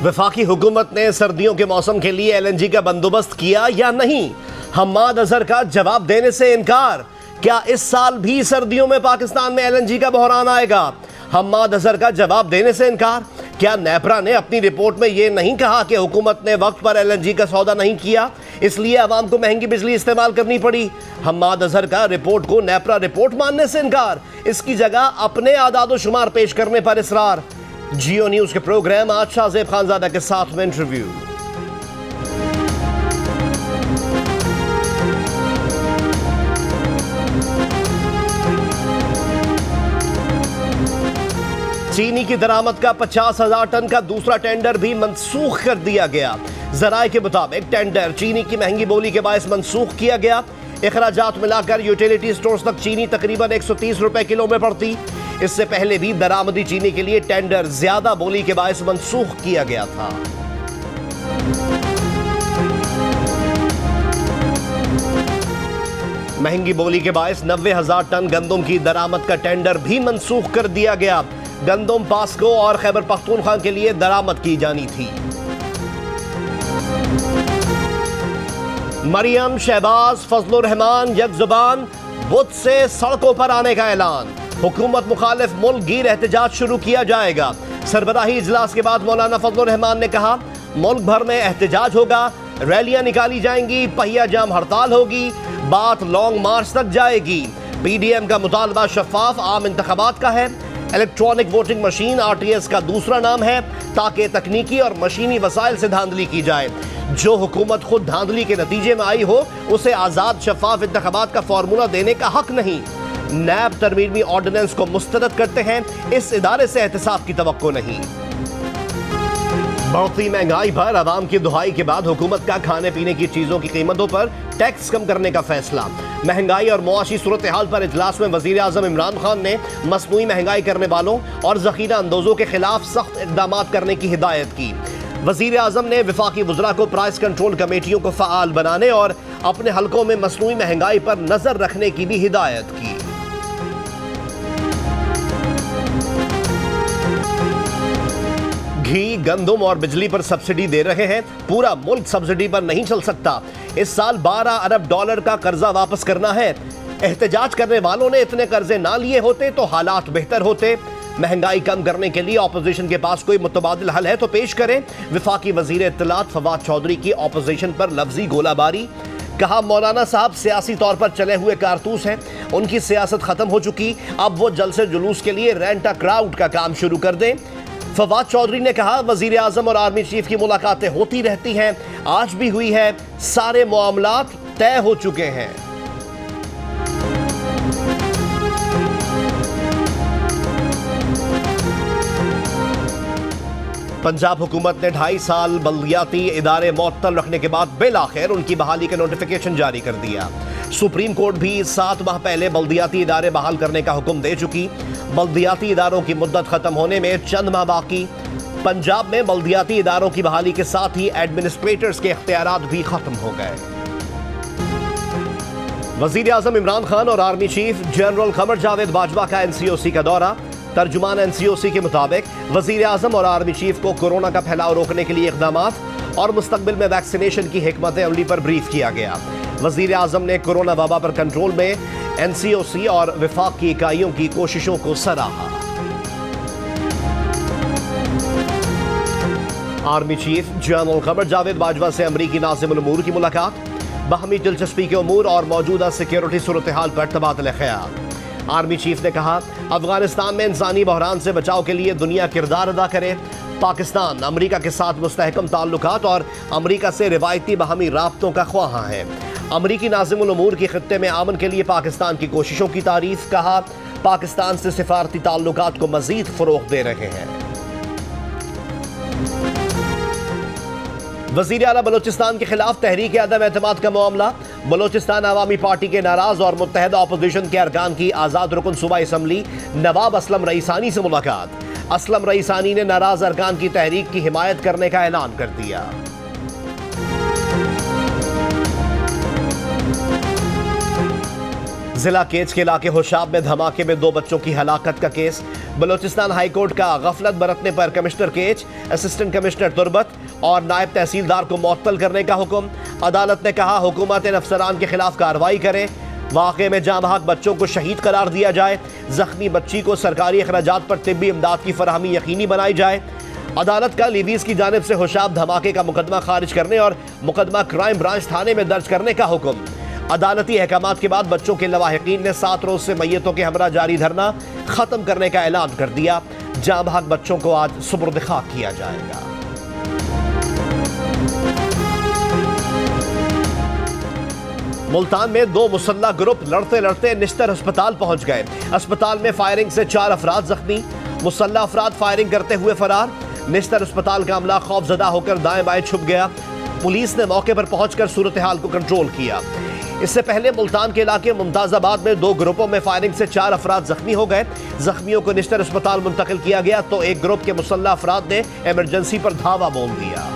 वफाकी हुकूमत ने सर्दियों के मौसम के लिए एलएनजी का बंदोबस्त किया या नहीं? हम्माद अजहर का जवाब देने से इनकार। क्या इस साल भी सर्दियों में पाकिस्तान में एलएनजी का बहरान आएगा? हम्माद अजहर का जवाब देने से इनकार। क्या नेपरा ने अपनी रिपोर्ट में यह नहीं कहा कि हुकूमत ने वक्त पर एलएनजी का सौदा नहीं किया, इसलिए आवाम को महंगी बिजली इस्तेमाल करनी पड़ी? हम्माद अजहर का रिपोर्ट को नेपरा रिपोर्ट मानने से इनकार, इसकी जगह अपने आदाद शुमार पेश करने पर इसरार। जियो न्यूज के प्रोग्राम आज शाहजेब खानजादा के साथ में इंटरव्यू। चीनी की दरामद का 50,000 टन का दूसरा टेंडर भी मंसूख कर दिया गया। जराए के मुताबिक टेंडर चीनी की महंगी बोली के बायस मंसूख किया गया। इखराजात मिलाकर यूटिलिटी स्टोर्स तक चीनी तकरीबन 130 रुपए किलो में पड़ती। इससे पहले भी दरामदी चीनी के लिए टेंडर ज्यादा बोली के बायस मंसूख किया गया था। महंगी बोली के बायस 90,000 टन गंदम की दरामद का टेंडर भी मंसूख कर दिया गया। गंदम पास्को और खैबर पख्तूनख्वा के लिए दरामद की जानी थी। मरियम, शहबाज, फजलुर रहमान यकजुबान, बुध से सड़कों पर आने का ऐलान। हुकूमत मुखालिफ मुल्क गिर एहतजाज शुरू किया जाएगा। सरबराही इजलास के बाद मौलाना फजलुर रहमान ने कहा, मुल्क भर में एहतजाज होगा, रैलियां निकाली जाएंगी, पहिया जाम हड़ताल होगी, बात लॉन्ग मार्च तक जाएगी। पीडीएम का मुतालबा शफाफ आम इंतखाबात का है। इलेक्ट्रॉनिक वोटिंग मशीन आरटीएस का दूसरा नाम है, ताकि तकनीकी और मशीनी वसाइल से धांधली की जाए। जो हुकूमत खुद धांधली के नतीजे में आई हो, उसे आजाद शफाफ इंतखाबात का फॉर्मूला देने का हक नहीं। नैब तरमीमी ऑर्डिनेंस को मुस्तरद करते हैं, इस इदारे से एहतसाब की तवक्को नहीं। बढ़ती महंगाई पर अवाम की दुहाई के बाद हुकूमत का खाने पीने की चीजों की कीमतों पर टैक्स कम करने का फैसला। महंगाई और मुआशी सूरत हाल पर इजलास में वजीर आजम इमरान खान ने मसनूई महंगाई करने वालों और जखीरा अंदोजों के खिलाफ सख्त इकदाम करने की हिदायत की। वजीर आजम ने विफाकी वज़रा को प्राइस कंट्रोल कमेटियों को फ़आल बनाने और अपने हलकों में मसनूई महंगाई पर नजर रखने की भी हिदायत की। घी, गंदम और बिजली पर सब्सिडी दे रहे हैं। पूरा मुल्क सब्सिडी पर नहीं चल सकता। इस साल 12 अरब डॉलर का कर्जा वापस करना है। एहतजाज करने वालों ने इतने कर्जे ना लिए होते तो हालात बेहतर होते। महंगाई कम करने के लिए ऑपोजिशन के पास कोई मुतबादिल हल है तो पेश करें। विफाकी वजीर इत्तलात फवाद चौधरी की ऑपोजिशन पर लफ्जी गोलाबारी। कहा, मौलाना साहब सियासी तौर पर चले हुए कारतूस हैं, उनकी सियासत खत्म हो चुकी, अब वो जलसे जुलूस के लिए रेंट अ क्राउड का काम शुरू कर दें। फवाद चौधरी ने कहा, वजीर आजम और आर्मी चीफ की मुलाकातें होती रहती हैं, आज भी हुई है, सारे मामलात तय हो चुके हैं। पंजाब हुकूमत ने 2.5 साल बल्दियाती इदारे मुअत्तल रखने के बाद बिल आखिर उनकी बहाली का नोटिफिकेशन जारी कर दिया। सुप्रीम कोर्ट भी 7 माह पहले बल्दियाती इदारे बहाल करने का हुक्म दे चुकी। बल्दियाती इदारों की मुद्दत खत्म होने में चंद माह बाकी। पंजाब में बल्दियाती इदारों की बहाली के साथ ही एडमिनिस्ट्रेटर्स के इख्तियारात भी खत्म हो गए। वजीर आजम इमरान खान और army chief general Qamar Javed Bajwa का एनसीओसी का दौरा। तर्जुमान एनसीओसी के मुताबिक वजीर आजम और आर्मी चीफ को कोरोना का फैलाव रोकने के लिए इक़दामात और मुस्तकबिल में वैक्सीनेशन की हिकमत अमली पर ब्रीफ किया गया। वजीर आजम ने कोरोना वबा पर कंट्रोल में एनसीओसी और विफाक की इकाइयों की कोशिशों को सराहा। Army chief general Qamar Javed Bajwa से अमरीकी नाज़िमुल उमूर की मुलाकात। बाहमी दिलचस्पी के उमूर और मौजूदा सिक्योरिटी सूरत हाल पर तबादला ख्याल। आर्मी चीफ ने कहा, अफगानिस्तान में इंसानी बहरान से बचाव के लिए दुनिया किरदार अदा करे। पाकिस्तान अमरीका के साथ मुस्तहकम ताल्लुकात और अमरीका से रिवायती बाहमी राब्तों का ख्वाहां है। अमरीकी नाज़िमुल उमूर की खित्ते में आमन के लिए पाकिस्तान की कोशिशों की तारीफ। कहा, पाकिस्तान से सिफारती ताल्लुकात को मजीद फरोग दे रहे हैं। वज़ीर आला बलोचिस्तान के खिलाफ तहरीक अदम एतमाद का मामला। बलोचिस्तान अवामी पार्टी के नाराज और मुत्तहदा अपोजिशन के अरकान की आज़ाद रुकन सूबाई असम्बली नवाब असलम रईसानी से मुलाकात। असलम रईसानी ने नाराज अरकान की तहरीक की हिमायत करने का ऐलान कर दिया। जिला केच के इलाके होशाब में धमाके में 2 बच्चों की हलाकत का केस। बलोचिस्तान हाईकोर्ट का गफलत बरतने पर कमिश्नर केच, असिस्टेंट कमिश्नर तुरबत और नायब तहसीलदार को मुअत्तल करने का हुक्म। अदालत ने कहा हुकूमत इन अफसरान के खिलाफ कार्रवाई करे। वाक़े में जाँ बहक बच्चों को शहीद करार दिया जाए। जख्मी बच्ची को सरकारी अखराजात पर तिब्बी इमदाद की फराहमी यकीनी बनाई जाए। अदालत का लीवीज की जानिब से होशाब धमाके का मुकदमा खारिज करने और मुकदमा क्राइम ब्रांच थाने में दर्ज करने का हुक्म। अदालती अहकामात के बाद बच्चों के लवाहिकीन ने 7 रोज से मैयतों के हमरा जारी धरना खत्म करने का ऐलान कर दिया। जाँ बहक बच्चों को आज सुपुर्द खाक किया जाएगा। मुल्तान में 2 मुसल्ला ग्रुप लड़ते लड़ते निश्तर अस्पताल पहुंच गए। अस्पताल में फायरिंग से 4 अफराद जख्मी। मुसल्ला अफराद फायरिंग करते हुए फरार। निश्तर अस्पताल का अमला खौफजदा होकर दाएं बाएं छुप गया। पुलिस ने मौके पर पहुंचकर सूरत हाल को कंट्रोल किया। इससे पहले मुल्तान के इलाके मुमताजाबाद में 2 ग्रुपों में फायरिंग से 4 अफराद जख्मी हो गए। जख्मियों को निश्तर अस्पताल मुंतकिल किया गया तो एक ग्रुप के मुसल्ला अफराद ने इमरजेंसी पर धावा बोल दिया।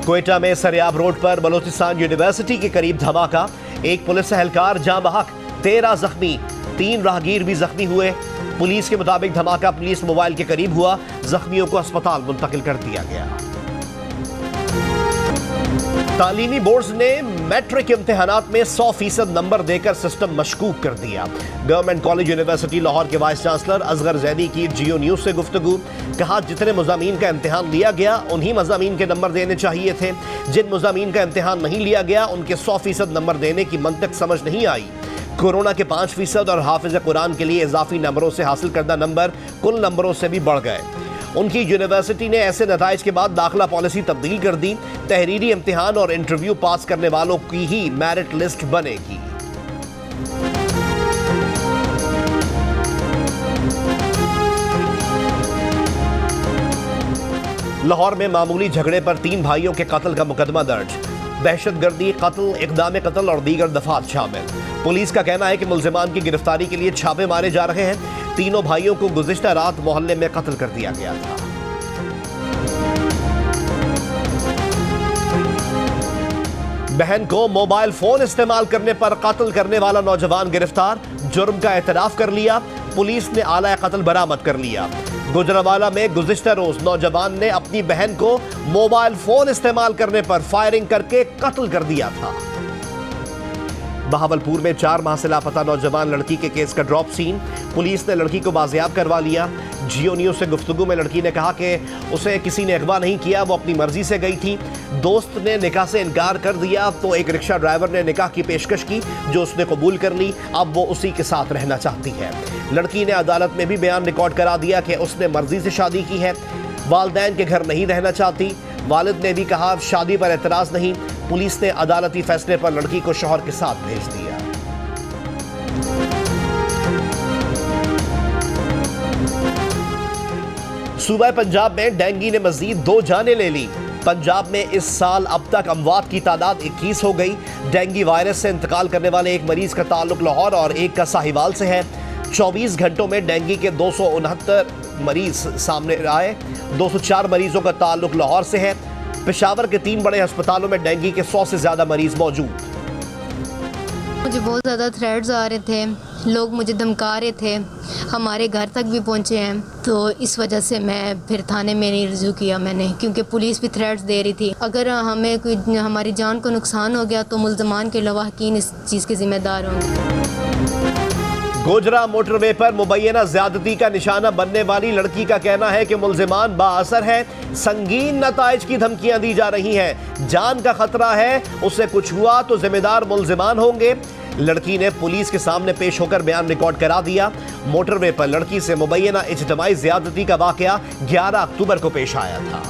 क्वेटा में सरियाब रोड पर बलोचिस्तान यूनिवर्सिटी के करीब धमाका। एक पुलिस एहलकार जाँ बहक, 13 जख्मी, 3 राहगीर भी जख्मी हुए। पुलिस के मुताबिक धमाका पुलिस मोबाइल के करीब हुआ। जख्मियों को अस्पताल मुंतकिल कर दिया गया। तालीमी बोर्ड्स ने मैट्रिक इम्तिहानात में 100% नंबर देकर सिस्टम मशकूक कर दिया। गवर्नमेंट कॉलेज यूनिवर्सिटी लाहौर के वाइस चांसलर असगर जैदी की जियो न्यूज से गुफ्तगू। कहा जितने मज़ामीन का इम्तिहान लिया गया उन्हीं मज़ामीन के नंबर देने चाहिए थे। जिन मज़ामीन का इम्तिहान नहीं लिया गया उनके 100% नंबर देने की मंतक समझ नहीं आई। कोरोना के 5% और हाफिज कुरान के लिए इजाफी नंबरों से हासिल करदा नंबर कुल नंबरों से भी बढ़ गए। उनकी यूनिवर्सिटी ने ऐसे नताइज के बाद दाखिला पॉलिसी तब्दील कर दी। तहरीरी इम्तिहान और इंटरव्यू पास करने वालों की ही मेरिट लिस्ट बनेगी। लाहौर में मामूली झगड़े पर 3 भाइयों के कत्ल का मुकदमा दर्ज। दहशतगर्दी, कत्ल, इक़दाम कत्ल और दीगर दफात शामिल। पुलिस का कहना है कि मुल्जिमान की गिरफ्तारी के लिए छापे मारे जा रहे हैं। तीनों भाइयों को गुज़िश्ता रात मोहल्ले में कत्ल कर दिया गया था। बहन को मोबाइल फोन इस्तेमाल करने पर कत्ल करने वाला नौजवान गिरफ्तार। जुर्म का एतराफ कर लिया। पुलिस ने आला कत्ल बरामद कर लिया। गुजरावाला में गुज़िश्ता रोज नौजवान ने अपनी बहन को मोबाइल फोन इस्तेमाल करने पर फायरिंग करके कत्ल कर दिया था। बहावलपुर में 4 माह से लापता नौजवान लड़की के केस का ड्रॉप सीन। पुलिस ने लड़की को बाजियाब करवा लिया। जियो न्यूज से गुफ्तगू में लड़की ने कहा कि उसे किसी ने अगवा नहीं किया, वो अपनी मर्जी से गई थी। दोस्त ने निकाह से इनकार कर दिया तो एक रिक्शा ड्राइवर ने निकाह की पेशकश की जो उसने कबूल कर ली। अब वो उसी के साथ रहना चाहती है। लड़की ने अदालत में भी बयान रिकॉर्ड करा दिया कि उसने मर्जी से शादी की है, वालिदैन के घर नहीं रहना चाहती। वालिद ने भी कहा शादी पर एतराज नहीं। पुलिस ने अदालती फैसले पर लड़की को शौहर के साथ भेज दिया। सूबा पंजाब में डेंगू ने मजीद 2 जानें ले ली। पंजाब में इस साल अब तक अमवात की तादाद 21 हो गई। डेंगू वायरस से इंतकाल करने वाले एक मरीज का ताल्लुक लाहौर और एक का साहिवाल से है। 24 घंटों में डेंगू के 269 मरीज सामने आए। 204 मरीजों का ताल्लुक लाहौर से है। पेशावर के 3 बड़े अस्पतालों में डेंगू के 100 से ज्यादा मरीज मौजूद। मुझे बहुत ज़्यादा थ्रेट्स आ रहे थे, लोग मुझे धमका रहे थे, हमारे घर तक भी पहुंचे हैं। तो इस वजह से मैं फिर थाने में नहीं रिज्यू किया मैंने, क्योंकि पुलिस भी थ्रेट्स दे रही थी। अगर हमें कोई हमारी जान को नुकसान हो गया तो मुल्ज़मान के लवाहकीन इस चीज़ के ज़िम्मेदार होंगे। गोजरा मोटरवे पर मुबैना ज्यादती का निशाना बनने वाली लड़की का कहना है कि मुल्जिमान बाअसर है। संगीन नताइज की धमकियां दी जा रही हैं। जान का खतरा है, उससे कुछ हुआ तो जिम्मेदार मुल्जिमान होंगे। लड़की ने पुलिस के सामने पेश होकर बयान रिकॉर्ड करा दिया। मोटरवे पर लड़की से मुबैना इज्तिमाई ज्यादती का वाकया 11 अक्टूबर को पेश आया था।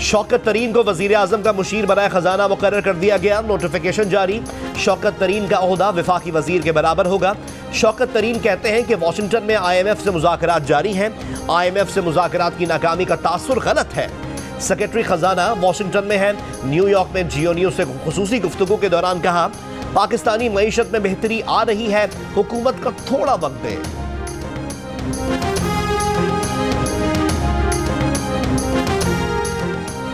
शौकत तरीन को वजीर आजम का मुशीर बराए खजाना मुकर्रर कर दिया गया। नोटिफिकेशन जारी। शौकत तरीन का ओहदा वफाकी वजीर के बराबर होगा। शौकत तरीन कहते हैं कि वाशिंगटन में IMF से मुज़ाकरात जारी हैं। IMF से मुज़ाकरात की नाकामी का तासुर गलत है। सेक्रेटरी खजाना वाशिंगटन में है। न्यूयॉर्क में जियो न्यूज से खुसूसी गुफ्तगू के दौरान कहा पाकिस्तानी मईशत में बेहतरी आ रही है, हुकूमत का थोड़ा वक्त दे।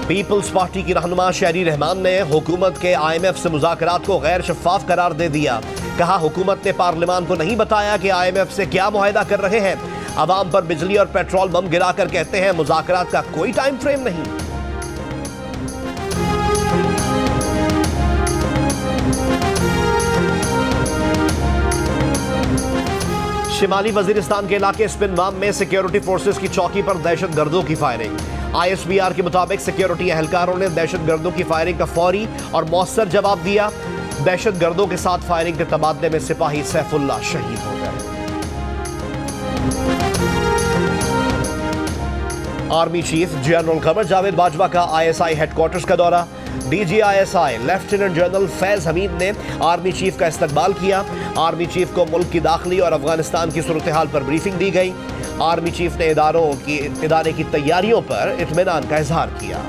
पीपल्स पार्टी की रहनुमा शहरी रहमान ने हुकूमत के IMF से मुज़ाकरात को गैर शफ़ाफ करार दे दिया। कहा, हुकूमत ने पार्लियामान को नहीं बताया कि IMF से क्या मुआहदा कर रहे हैं। अवाम पर बिजली और पेट्रोल बम गिराकर कहते हैं मुज़ाकरात का कोई टाइम फ्रेम नहीं। शिमाली वजीरिस्तान के इलाके स्पिनवाम में सिक्योरिटी फोर्सेस की चौकी पर दहशतगर्दों की फायरिंग। ISBR के मुताबिक सिक्योरिटी एहलकारों ने दहशतगर्दों की फायरिंग का फौरी और मौसर जवाब दिया। दहशतगर्दों के साथ फायरिंग के तबादले में सिपाही सैफुल्लाह शहीद हो गए। Army chief general Qamar Javed Bajwa का ISI हेडक्वार्टर्स का दौरा। DG ISI lieutenant general Faiz Hamid ने आर्मी चीफ का इस्तकबाल किया। आर्मी चीफ को मुल्क की दाखिली और अफगानिस्तान की सूरत हाल पर ब्रीफिंग दी गई। आर्मी चीफ ने इदारे की तैयारियों पर इत्मीनान का इजहार किया।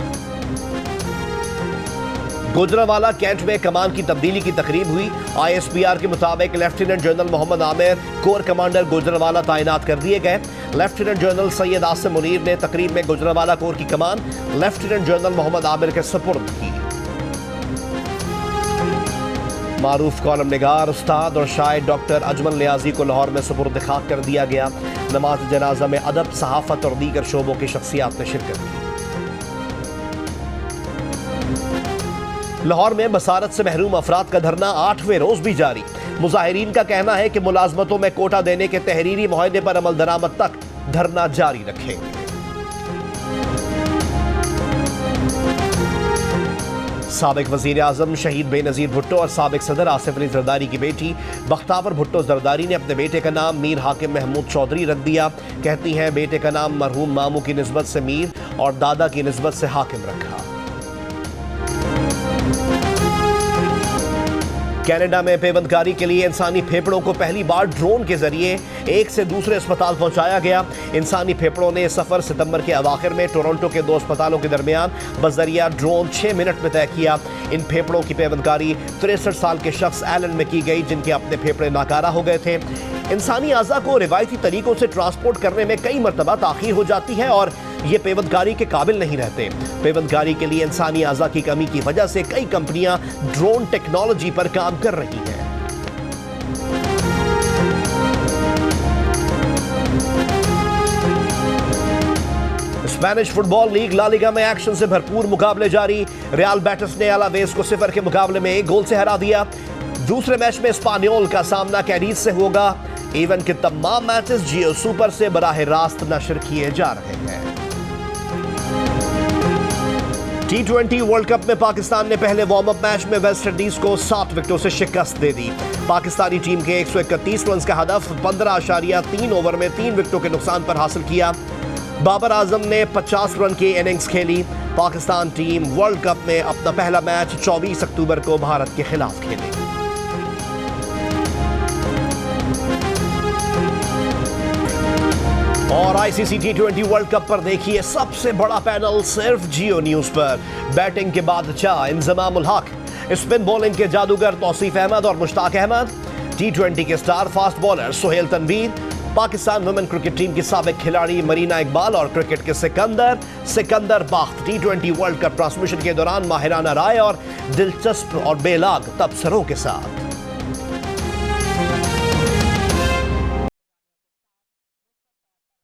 गुजरांवाला कैंट में कमान की तब्दीली की तकरीब हुई। ISBR के मुताबिक lieutenant general Mohammad Aamir corps commander Gujranwala तैनात कर दिए गए। लेफ्टिनेंट जनरल सैयद आसिम मुनीर ने तकरीब में गुजरांवाला कोर की कमान लेफ्टिनेंट जनरल मोहम्मद आमिर के सुपुर्द की। मारूफ कॉलम निगार, उस्ताद और शायर डॉक्टर अजमल नियाजी को लाहौर में सुपुर्द खाक कर दिया गया। नमाज जनाजा में अदब, सहाफत और दीगर शोबों की शख्सियात ने शिरकत की। लाहौर में बसारत से महरूम अफराद का धरना 8वें रोज भी जारी। मुजाहिरीन का कहना है कि मुलाजमतों में कोटा देने के तहरीरी मुआहदे पर अमल दरामद तक धरना जारी रखेंगे। साबिक वजीर आजम शहीद बेनजीर भुट्टो और साबिक सदर आसिफ अली जरदारी की बेटी बख्तावर भुट्टो जरदारी ने अपने बेटे का नाम मीर हाकिम महमूद चौधरी रख दिया। कहती हैं बेटे का नाम मरहूम मामू की निस्बत से मीर और दादा की निस्बत से हाकिम रखा। कनाडा में पेवंदकारी के लिए इंसानी फेफड़ों को पहली बार ड्रोन के जरिए एक से दूसरे अस्पताल पहुंचाया गया। इंसानी फेफड़ों ने सफर सितंबर के अवाखिर में टोरंटो के 2 अस्पतालों के दरमियान बजरिया ड्रोन 6 मिनट में तय किया। इन फेफड़ों की पेवंदकारी 63 साल के शख्स एलन में की गई, जिनके अपने फेफड़े नाकारा हो गए थे। इंसानी आज़ा को रिवायती तरीकों से ट्रांसपोर्ट करने में कई मरतबा ताख़ीर हो जाती है और ये पेवंदकारी के काबिल नहीं रहते। पेवंदकारी के लिए इंसानी आज़ा की कमी की वजह से कई कंपनियां ड्रोन टेक्नोलॉजी पर काम कर रही हैं। Spanish football league La Liga में एक्शन से भरपूर मुकाबले जारी। रियल बेटिस ने अलावेस को 0 के मुकाबले में 1 गोल से हरा दिया। दूसरे मैच में स्पानियोल का सामना कैडीज से होगा। इवेंट के तमाम मैचेस जियो सुपर से बराह रास्त नशर किए जा रहे हैं। T20 वर्ल्ड कप में पाकिस्तान ने पहले वार्म अप मैच में वेस्ट इंडीज को 7 विकेटों से शिकस्त दे दी। पाकिस्तानी टीम के 131 रन का हदफ 15.3 ओवर में 3 विकेटों के नुकसान पर हासिल किया। बाबर आजम ने 50 रन की इनिंग्स खेली। पाकिस्तान टीम वर्ल्ड कप में अपना पहला मैच 24 अक्टूबर को भारत के खिलाफ खेलेगी। और ICC T20 वर्ल्ड कप पर देखिए सबसे बड़ा पैनल सिर्फ जियो न्यूज पर। बैटिंग के बादशाह इंजमाम उल हक, स्पिन बॉलिंग के जादूगर तौसीफ अहमद और मुश्ताक अहमद, T20 के star fast bowler Sohail Tanvir, Pakistan women cricket team की साबिक खिलाड़ी मरीना इकबाल और क्रिकेट के Sikandar Bakht. T20 world cup transmission के दौरान माहिराना राय और दिलचस्प और बेलाग तबसरों के साथ।